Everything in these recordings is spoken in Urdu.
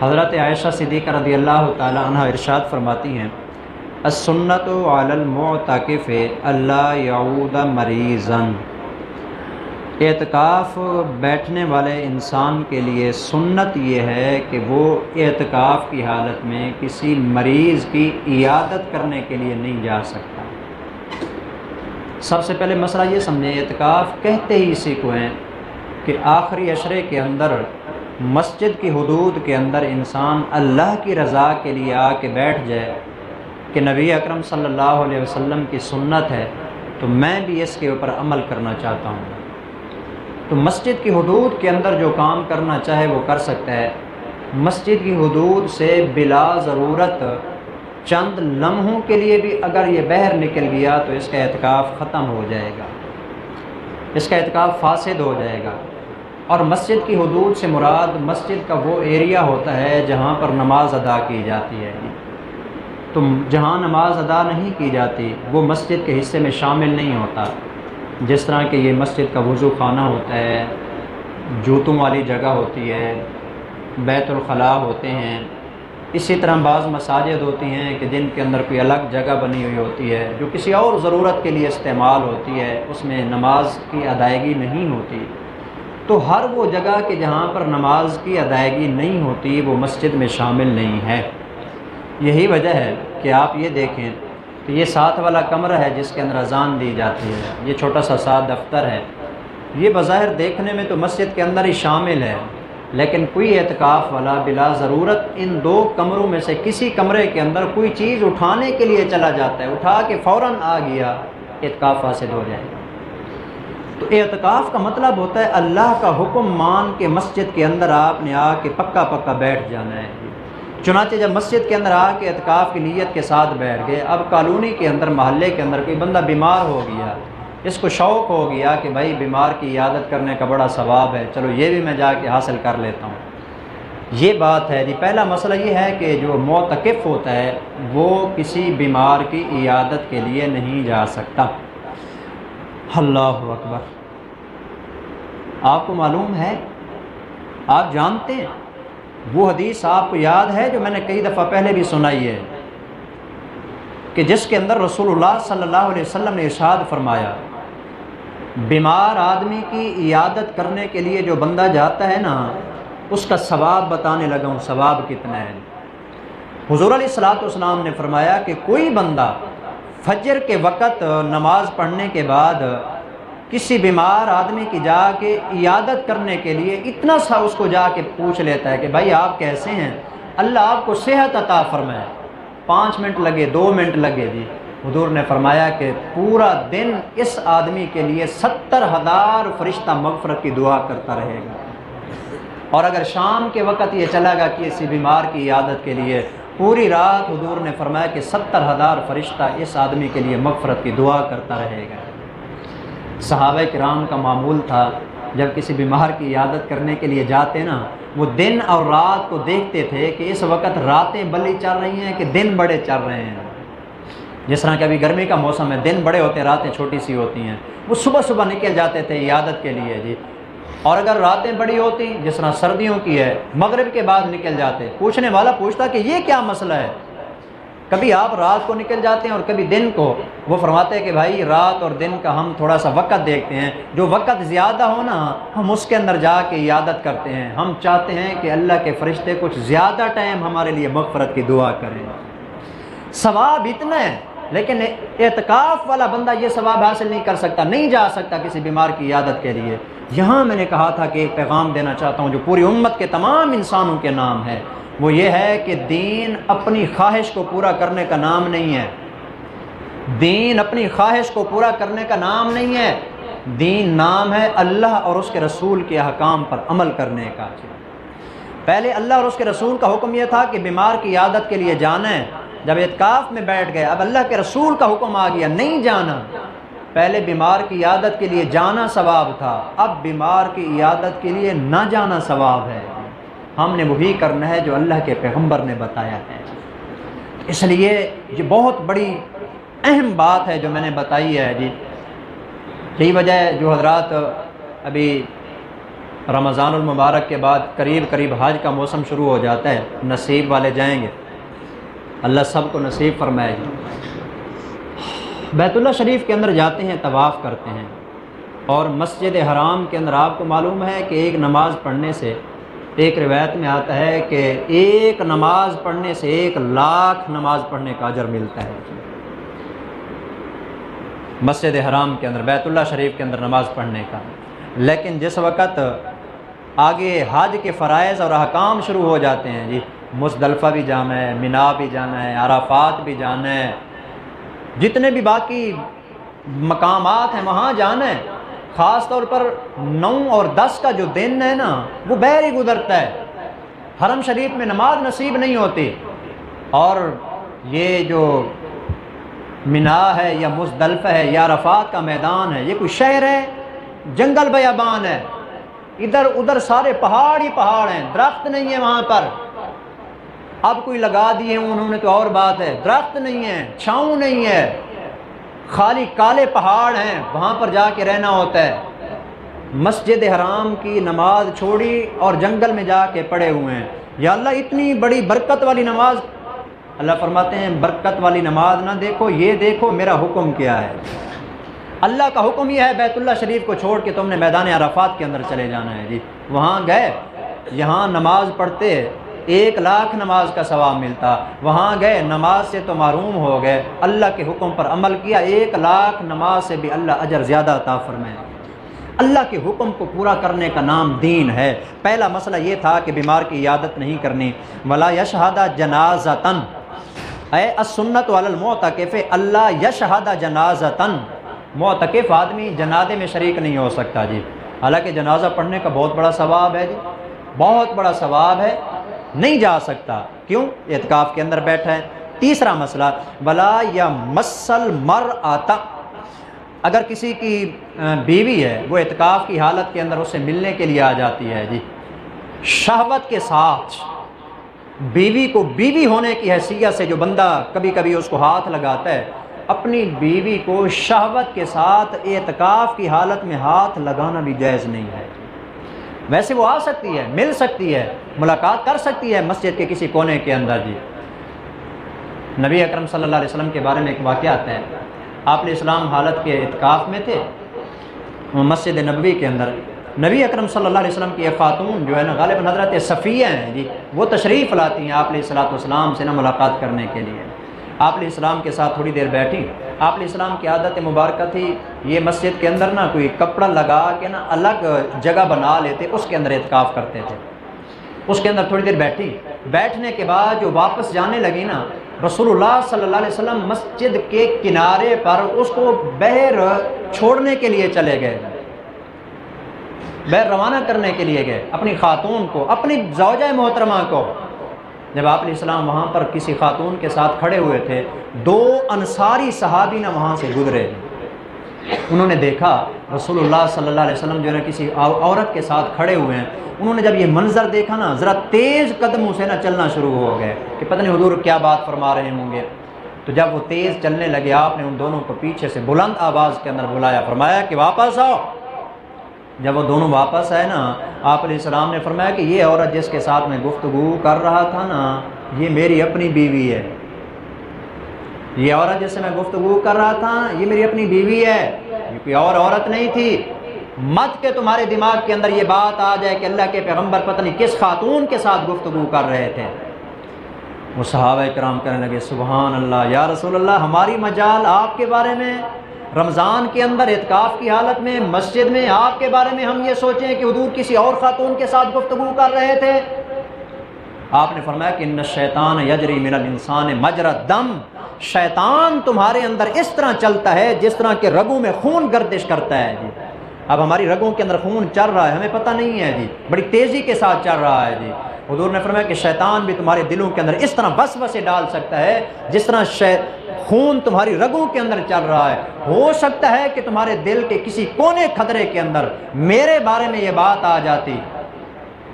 حضرت عائشہ صدیقہ رضی اللہ تعالی عنہ ارشاد فرماتی ہیں، السنت علی المعتکف اللہ یعود مریضا، اعتکاف بیٹھنے والے انسان کے لیے سنت یہ ہے کہ وہ اعتکاف کی حالت میں کسی مریض کی عیادت کرنے کے لیے نہیں جا سکتا۔ سب سے پہلے مسئلہ یہ سمجھیں، اعتکاف کہتے ہی اسی کو ہیں کہ آخری عشرے کے اندر مسجد کی حدود کے اندر انسان اللہ کی رضا کے لیے آ کے بیٹھ جائے کہ نبی اکرم صلی اللہ علیہ وسلم کی سنت ہے تو میں بھی اس کے اوپر عمل کرنا چاہتا ہوں، تو مسجد کی حدود کے اندر جو کام کرنا چاہے وہ کر سکتا ہے۔ مسجد کی حدود سے بلا ضرورت چند لمحوں کے لیے بھی اگر یہ باہر نکل گیا تو اس کا اعتکاف ختم ہو جائے گا، اس کا اعتکاف فاسد ہو جائے گا۔ اور مسجد کی حدود سے مراد مسجد کا وہ ایریا ہوتا ہے جہاں پر نماز ادا کی جاتی ہے، تو جہاں نماز ادا نہیں کی جاتی وہ مسجد کے حصے میں شامل نہیں ہوتا۔ جس طرح کہ یہ مسجد کا وضو خانہ ہوتا ہے، جوتوں والی جگہ ہوتی ہے، بیت الخلاء ہوتے ہیں، اسی طرح بعض مساجد ہوتی ہیں کہ جن کے اندر کوئی الگ جگہ بنی ہوئی ہوتی ہے جو کسی اور ضرورت کے لیے استعمال ہوتی ہے، اس میں نماز کی ادائیگی نہیں ہوتی، تو ہر وہ جگہ کہ جہاں پر نماز کی ادائیگی نہیں ہوتی وہ مسجد میں شامل نہیں ہے۔ یہی وجہ ہے کہ آپ یہ دیکھیں کہ یہ ساتھ والا کمرہ ہے جس کے اندر اذان دی جاتی ہے، یہ چھوٹا سا ساتھ دفتر ہے، یہ بظاہر دیکھنے میں تو مسجد کے اندر ہی شامل ہے، لیکن کوئی اعتکاف والا بلا ضرورت ان دو کمروں میں سے کسی کمرے کے اندر کوئی چیز اٹھانے کے لیے چلا جاتا ہے، اٹھا کے فوراً آ گیا، اعتکاف فاسد ہو جائے گا۔ تو اعتکاف کا مطلب ہوتا ہے اللہ کا حکم مان کے مسجد کے اندر آپ نے آ کے پکا پکا بیٹھ جانا ہے۔ چنانچہ جب مسجد کے اندر آ کے اعتکاف کی نیت کے ساتھ بیٹھ گئے، اب کالونی کے اندر محلے کے اندر کوئی بندہ بیمار ہو گیا، اس کو شوق ہو گیا کہ بھائی بیمار کی عیادت کرنے کا بڑا ثواب ہے، چلو یہ بھی میں جا کے حاصل کر لیتا ہوں، یہ بات ہے جی۔ پہلا مسئلہ یہ ہے کہ جو معتکف ہوتا ہے وہ کسی بیمار کی عیادت کے لیے نہیں جا سکتا۔ اللہ اکبر! آپ کو معلوم ہے، آپ جانتے ہیں وہ حدیث آپ کو یاد ہے جو میں نے کئی دفعہ پہلے بھی سنائی ہے کہ جس کے اندر رسول اللہ صلی اللہ علیہ وسلم نے ارشاد فرمایا، بیمار آدمی کی عیادت کرنے کے لیے جو بندہ جاتا ہے نا، اس کا ثواب بتانے لگا ہوں، ثواب کتنا ہے۔ حضور علیہ الصلوۃ والسلام نے فرمایا کہ کوئی بندہ فجر کے وقت نماز پڑھنے کے بعد کسی بیمار آدمی کی جا کے عیادت کرنے کے لیے اتنا سا اس کو جا کے پوچھ لیتا ہے کہ بھائی آپ کیسے ہیں، اللہ آپ کو صحت عطا فرمائے، 5 منٹ لگے، 2 منٹ لگے جی، حضور نے فرمایا کہ پورا دن اس آدمی کے لیے 70,000 فرشتہ مغفرت کی دعا کرتا رہے گا۔ اور اگر شام کے وقت یہ چلا گا کسی بیمار کی عیادت کے لیے، پوری رات حضور نے فرمایا کہ 70,000 فرشتہ اس آدمی کے لیے مغفرت کی دعا کرتا رہے گا۔ صحابہ کرام کا معمول تھا جب کسی بیمار کی عیادت کرنے کے لیے جاتے نا، وہ دن اور رات کو دیکھتے تھے کہ اس وقت راتیں بلی چل رہی ہیں کہ دن بڑے چل رہے ہیں۔ جس طرح کہ ابھی گرمی کا موسم ہے، دن بڑے ہوتے ہیں، راتیں چھوٹی سی ہوتی ہیں، وہ صبح صبح نکل جاتے تھے عیادت کے لیے جی۔ اور اگر راتیں بڑی ہوتی جس طرح سردیوں کی ہے، مغرب کے بعد نکل جاتے۔ پوچھنے والا پوچھتا کہ یہ کیا مسئلہ ہے، کبھی آپ رات کو نکل جاتے ہیں اور کبھی دن کو؟ وہ فرماتے ہیں کہ بھائی رات اور دن کا ہم تھوڑا سا وقت دیکھتے ہیں، جو وقت زیادہ ہو نا ہم اس کے اندر جا کے عیادت کرتے ہیں، ہم چاہتے ہیں کہ اللہ کے فرشتے کچھ زیادہ ٹائم ہمارے لیے مغفرت کی دعا کریں۔ ثواب اتنا ہے، لیکن اعتکاف والا بندہ یہ ثواب حاصل نہیں کر سکتا، نہیں جا سکتا کسی بیمار کی عیادت کے لیے۔ یہاں میں نے کہا تھا کہ ایک پیغام دینا چاہتا ہوں جو پوری امت کے تمام انسانوں کے نام ہے، وہ یہ ہے کہ دین اپنی خواہش کو پورا کرنے کا نام نہیں ہے، دین اپنی خواہش کو پورا کرنے کا نام نہیں ہے، دین نام ہے اللہ اور اس کے رسول کے احکام پر عمل کرنے کا۔ پہلے اللہ اور اس کے رسول کا حکم یہ تھا کہ بیمار کی عیادت کے لیے جانا ہے، جب اعتکاف میں بیٹھ گئے اب اللہ کے رسول کا حکم آ گیا نہیں جانا۔ پہلے بیمار کی عیادت کے لیے جانا ثواب تھا، اب بیمار کی عیادت کے لیے نہ جانا ثواب ہے۔ ہم نے وہی کرنا ہے جو اللہ کے پیغمبر نے بتایا ہے۔ اس لیے یہ بہت بڑی اہم بات ہے جو میں نے بتائی ہے جی۔ یہی وجہ ہے جو حضرات ابھی رمضان المبارک کے بعد قریب قریب حج کا موسم شروع ہو جاتا ہے، نصیب والے جائیں گے، اللہ سب کو نصیب فرمائے گا۔ بیت اللہ شریف کے اندر جاتے ہیں، طواف کرتے ہیں، اور مسجد حرام کے اندر آپ کو معلوم ہے کہ ایک نماز پڑھنے سے، ایک روایت میں آتا ہے کہ ایک نماز پڑھنے سے 1,00,000 نماز پڑھنے کا اجر ملتا ہے۔ مسجد حرام کے اندر، بیت اللہ شریف کے اندر نماز پڑھنے کا۔ لیکن جس وقت آگے حج کے فرائض اور احکام شروع ہو جاتے ہیں، جی مزدلفہ بھی جانا ہے، مینا بھی جانا ہے، عرفات بھی جانا ہے، جتنے بھی باقی مقامات ہیں وہاں جانا ہے۔ خاص طور پر 9 اور 10 کا جو دن ہے نا، وہ بہر ہی گزرتا ہے، حرم شریف میں نماز نصیب نہیں ہوتی۔ اور یہ جو مینا ہے یا مزدلفہ ہے یا عرفات کا میدان ہے، یہ کوئی شہر ہے؟ جنگل بیابان ہے، ادھر ادھر سارے پہاڑ ہی پہاڑ ہیں، درخت نہیں ہے وہاں پر۔ اب کوئی لگا دیے انہوں نے تو اور بات ہے، درخت نہیں ہے، چھاؤں نہیں ہے، خالی کالے پہاڑ ہیں، وہاں پر جا کے رہنا ہوتا ہے۔ مسجد حرام کی نماز چھوڑی اور جنگل میں جا کے پڑے ہوئے ہیں۔ یا اللہ اتنی بڑی برکت والی نماز، اللہ فرماتے ہیں برکت والی نماز نہ دیکھو، یہ دیکھو میرا حکم کیا ہے۔ اللہ کا حکم یہ ہے بیت اللہ شریف کو چھوڑ کے تم نے میدان عرفات کے اندر چلے جانا ہے۔ جی وہاں گئے، یہاں نماز پڑھتے 1,00,000 نماز کا ثواب ملتا، وہاں گئے نماز سے تو محروم ہو گئے، اللہ کے حکم پر عمل کیا، 1,00,000 نماز سے بھی اللہ اجر زیادہ عطا فرمائے۔ اللہ کے حکم کو پورا کرنے کا نام دین ہے۔ پہلا مسئلہ یہ تھا کہ بیمار کی عیادت نہیں کرنی، ولا یشہد جنازۃً، اے السنۃ علی المعتکف اللہ یشہد جنازۃً، معتکف آدمی جنازے میں شریک نہیں ہو سکتا۔ جی حالانکہ جنازہ پڑھنے کا بہت بڑا ثواب ہے، جی بہت بڑا ثواب ہے، نہیں جا سکتا، کیوں؟ اعتکاف کے اندر بیٹھا ہے۔ تیسرا مسئلہ ولا یمس المرأۃ، اگر کسی کی بیوی ہے، وہ اعتکاف کی حالت کے اندر اس سے ملنے کے لیے آ جاتی ہے، جی شہوت کے ساتھ، بیوی کو بیوی ہونے کی حیثیت سے جو بندہ کبھی کبھی اس کو ہاتھ لگاتا ہے، اپنی بیوی کو شہوت کے ساتھ اعتکاف کی حالت میں ہاتھ لگانا بھی جائز نہیں ہے۔ ویسے وہ آ سکتی ہے، مل سکتی ہے، ملاقات کر سکتی ہے مسجد کے کسی کونے کے اندر۔ جی نبی اکرم صلی اللہ علیہ وسلم کے بارے میں ایک واقعہ آتا ہے، آپ علیہ السلام حالت کے اعتکاف میں تھے مسجد نبوی کے اندر۔ نبی اکرم صلی اللہ علیہ وسلم کی ایک خاتون جو ہے نا، غالباً حضرت صفیہ ہیں، جی وہ تشریف لاتی ہیں آپ علیہ السلام سے نا ملاقات کرنے کے لیے۔ آپ علیہ السلام کے ساتھ تھوڑی دیر بیٹھی۔ آپ علیہ السلام کی عادت مبارکہ تھی، یہ مسجد کے اندر نا کوئی کپڑا لگا کے نا الگ جگہ بنا لیتے، اس کے اندر اعتکاف کرتے تھے۔ اس کے اندر تھوڑی دیر بیٹھی، بیٹھنے کے بعد جو واپس جانے لگی نا، رسول اللہ صلی اللہ علیہ وسلم مسجد کے کنارے پر اس کو باہر چھوڑنے کے لیے چلے گئے، باہر روانہ کرنے کے لیے گئے اپنی خاتون کو، اپنی زوجہ محترمہ کو۔ جب آپ علیہ السلام وہاں پر کسی خاتون کے ساتھ کھڑے ہوئے تھے، 2 انصاری صحابی نہ وہاں سے گزرے، انہوں نے دیکھا رسول اللہ صلی اللہ علیہ وسلم جو ہے کسی عورت کے ساتھ کھڑے ہوئے ہیں۔ انہوں نے جب یہ منظر دیکھا نا، ذرا تیز قدموں سے نہ چلنا شروع ہو گئے کہ پتہ نہیں حضور کیا بات فرما رہے ہوں گے۔ تو جب وہ تیز چلنے لگے، آپ نے ان دونوں کو پیچھے سے بلند آواز کے اندر بلایا، فرمایا کہ واپس آؤ۔ جب وہ دونوں واپس آئے نا، آپ علیہ السلام نے فرمایا کہ یہ عورت جس کے ساتھ میں گفتگو کر رہا تھا نا، یہ میری اپنی بیوی ہے۔ یہ عورت جس سے میں گفتگو کر رہا تھا، یہ میری اپنی بیوی ہے، یہ کوئی اور عورت نہیں تھی۔ مت کہ تمہارے دماغ کے اندر یہ بات آ جائے کہ اللہ کے پیغمبر پتہ نہیں کس خاتون کے ساتھ گفتگو کر رہے تھے۔ وہ صحابہ کرام کہنے لگے سبحان اللہ یا رسول اللہ، ہماری مجال آپ کے بارے میں، رمضان کے اندر اعتکاف کی حالت میں مسجد میں آپ کے بارے میں ہم یہ سوچیں کہ حضور کسی اور خاتون کے ساتھ گفتگو کر رہے تھے۔ آپ نے فرمایا کہ ان الشیطان یجری من الانسان مجرى الدم، شیطان تمہارے اندر اس طرح چلتا ہے جس طرح کہ رگوں میں خون گردش کرتا ہے۔ جی اب ہماری رگوں کے اندر خون چل رہا ہے، ہمیں پتہ نہیں ہے، جی بڑی تیزی کے ساتھ چل رہا ہے۔ جی حضور نے فرمایا کہ شیطان بھی تمہارے دلوں کے اندر اس طرح وسوسے ڈال سکتا ہے جس طرح خون تمہاری رگوں کے اندر چل رہا ہے۔ ہو سکتا ہے کہ تمہارے دل کے کسی کونے خطرے کے اندر میرے بارے میں یہ بات آ جاتی۔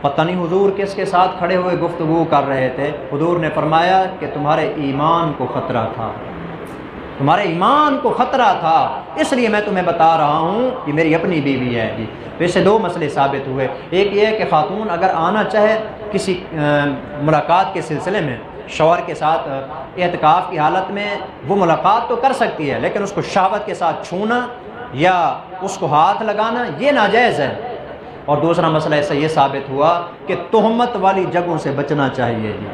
پتہ نہیں حضور کس کے ساتھ کھڑے ہوئے گفتگو کر رہے تھے۔ حضور نے فرمایا کہ تمہارے ایمان کو خطرہ تھا، تمہارے ایمان کو خطرہ تھا، اس لیے میں تمہیں بتا رہا ہوں کہ میری اپنی بیوی ہے جی۔ تو اس سے دو مسئلے ثابت ہوئے، ایک یہ ہے کہ خاتون اگر آنا چاہے کسی ملاقات کے سلسلے میں شوہر کے ساتھ اعتکاف کی حالت میں، وہ ملاقات تو کر سکتی ہے، لیکن اس کو شہوت کے ساتھ چھونا یا اس کو ہاتھ لگانا یہ ناجائز ہے۔ اور دوسرا مسئلہ ایسا یہ ثابت ہوا کہ تہمت والی جگہوں سے بچنا چاہیے جی،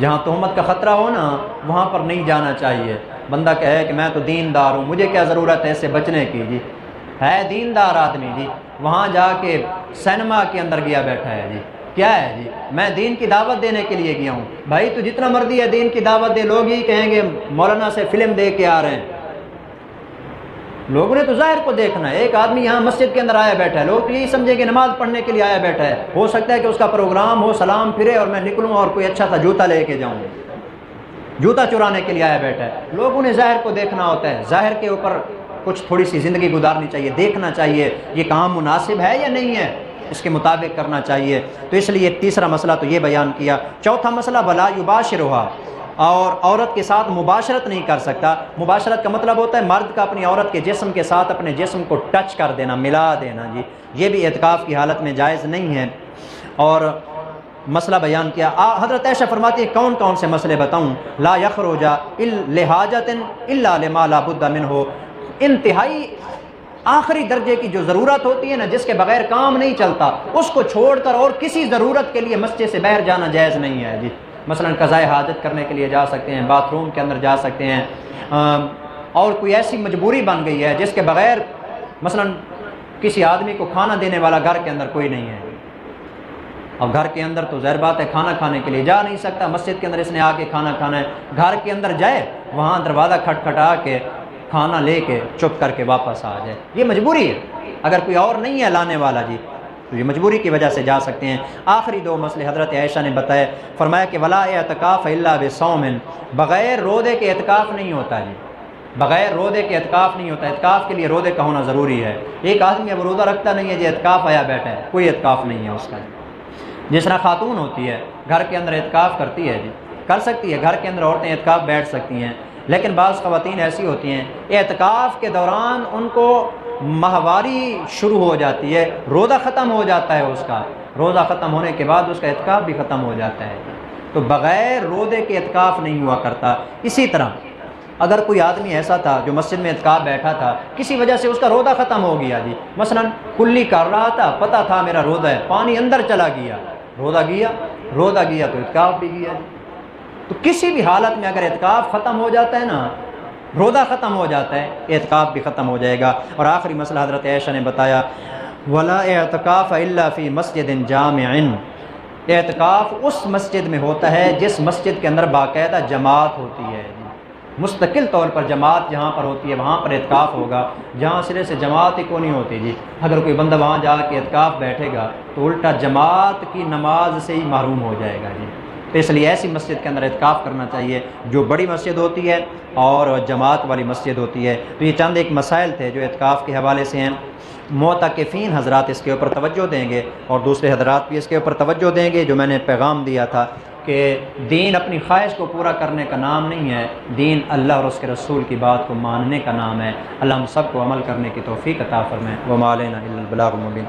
جہاں تہمت کا خطرہ ہو نا وہاں پر نہیں جانا چاہیے۔ بندہ کہے کہ میں تو دیندار ہوں، مجھے کیا ضرورت ہے اس سے بچنے کی جی، ہے دیندار آدمی جی، وہاں جا کے سینما کے اندر گیا بیٹھا ہے جی، کیا ہے جی، میں دین کی دعوت دینے کے لیے گیا ہوں۔ بھائی تو جتنا مرضی ہے دین کی دعوت دے، لوگ ہی کہیں گے مولانا سے فلم دیکھ کے آ رہے ہیں۔ لوگوں نے تو ظاہر کو دیکھنا ہے۔ ایک آدمی یہاں مسجد کے اندر آیا بیٹھا ہے، لوگ یہی سمجھے کہ نماز پڑھنے کے لیے آیا بیٹھا ہے، ہو سکتا ہے کہ اس کا پروگرام ہو، سلام پھرے اور میں نکلوں اور کوئی اچھا سا جوتا لے کے جاؤں، جوتا چرانے کے لیے آیا بیٹھا ہے۔ لوگوں نے ظاہر کو دیکھنا ہوتا ہے، ظاہر کے اوپر کچھ تھوڑی سی زندگی گزارنی چاہیے، دیکھنا چاہیے یہ کام مناسب ہے یا نہیں ہے، اس کے مطابق کرنا چاہیے۔ تو اس لیے تیسرا مسئلہ تو یہ بیان کیا۔ چوتھا مسئلہ ولا یباشرھا، اور عورت کے ساتھ مباشرت نہیں کر سکتا۔ مباشرت کا مطلب ہوتا ہے مرد کا اپنی عورت کے جسم کے ساتھ اپنے جسم کو ٹچ کر دینا، ملا دینا جی، یہ بھی اعتکاف کی حالت میں جائز نہیں ہے۔ اور مسئلہ بیان کیا، حضرت عائشہ فرماتی ہے کون کون سے مسئلے بتاؤں؟ لا یخرج لحاجۃ الا لما لا بد منہ، انتہائی آخری درجے کی جو ضرورت ہوتی ہے نا، جس کے بغیر کام نہیں چلتا، اس کو چھوڑ کر اور کسی ضرورت کے لیے مسجد سے باہر جانا جائز نہیں ہے جی۔ مثلا قضاء حاجت کرنے کے لیے جا سکتے ہیں، باتھ روم کے اندر جا سکتے ہیں، اور کوئی ایسی مجبوری بن گئی ہے جس کے بغیر مثلا کسی آدمی کو کھانا دینے والا گھر کے اندر کوئی نہیں ہے، اب گھر کے اندر تو ظاہر بات ہے کھانا کھانے کے لیے جا نہیں سکتا، مسجد کے اندر اس نے آ کے کھانا کھانا ہے، گھر کے اندر جائے وہاں دروازہ کھٹکھٹا کے کھانا لے کے چپ کر کے واپس آ جائے، یہ مجبوری ہے۔ اگر کوئی اور نہیں ہے لانے والا جی تو یہ مجبوری کی وجہ سے جا سکتے ہیں۔ آخری دو مسئلے حضرت عائشہ نے بتائے، فرمایا کہ ولا اعتکاف الا بصوم، بغیر روزے کے اعتکاف نہیں ہوتا جی، بغیر روزے کے اعتکاف نہیں ہوتا، اعتکاف کے لیے روزے کا ہونا ضروری ہے۔ ایک آدمی اب روزہ رکھتا نہیں ہے جی، اعتکاف آیا بیٹھا ہے، کوئی اعتکاف نہیں ہے اس کا۔ جس طرح خاتون ہوتی ہے گھر کے اندر اعتکاف کرتی ہے جی، کر سکتی ہے، گھر کے اندر عورتیں اعتکاف بیٹھ سکتی ہیں، لیکن بعض خواتین ایسی ہوتی ہیں اعتکاف کے دوران ان کو ماہواری شروع ہو جاتی ہے، روزہ ختم ہو جاتا ہے اس کا، روزہ ختم ہونے کے بعد اس کا اعتکاف بھی ختم ہو جاتا ہے، تو بغیر روزے کے اعتکاف نہیں ہوا کرتا۔ اسی طرح اگر کوئی آدمی ایسا تھا جو مسجد میں اعتکاف بیٹھا تھا، کسی وجہ سے اس کا روزہ ختم ہو گیا جی، مثلا کلی کر رہا تھا، پتہ تھا میرا روزہ ہے، پانی اندر چلا گیا، روزہ گیا تو اعتکاف بھی گیا جی۔ تو کسی بھی حالت میں اگر اعتکاف ختم ہو جاتا ہے نا، روزہ ختم ہو جاتا ہے، اعتکاف بھی ختم ہو جائے گا۔ اور آخری مسئلہ حضرت عائشہ نے بتایا ولا اعتکاف الا فی مسجد جامع، اعتکاف اس مسجد میں ہوتا ہے جس مسجد کے اندر باقاعدہ جماعت ہوتی ہے، مستقل طور پر جماعت جہاں پر ہوتی ہے وہاں پر اعتکاف ہوگا، جہاں سرے سے جماعت ہی کو نہیں ہوتی جی، اگر کوئی بندہ وہاں جا کے اعتکاف بیٹھے گا تو الٹا جماعت کی نماز سے ہی محروم ہو جائے گا جی۔ تو اس لیے ایسی مسجد کے اندر اعتکاف کرنا چاہیے جو بڑی مسجد ہوتی ہے اور جماعت والی مسجد ہوتی ہے۔ تو یہ چند ایک مسائل تھے جو اعتکاف کے حوالے سے ہیں، معتکفین حضرات اس کے اوپر توجہ دیں گے اور دوسرے حضرات بھی اس کے اوپر توجہ دیں گے۔ جو میں نے پیغام دیا تھا کہ دین اپنی خواہش کو پورا کرنے کا نام نہیں ہے، دین اللہ اور اس کے رسول کی بات کو ماننے کا نام ہے۔ اللہ ہم سب کو عمل کرنے کی توفیق عطا فرمائے۔ وما علینا الا البلاغ المبین۔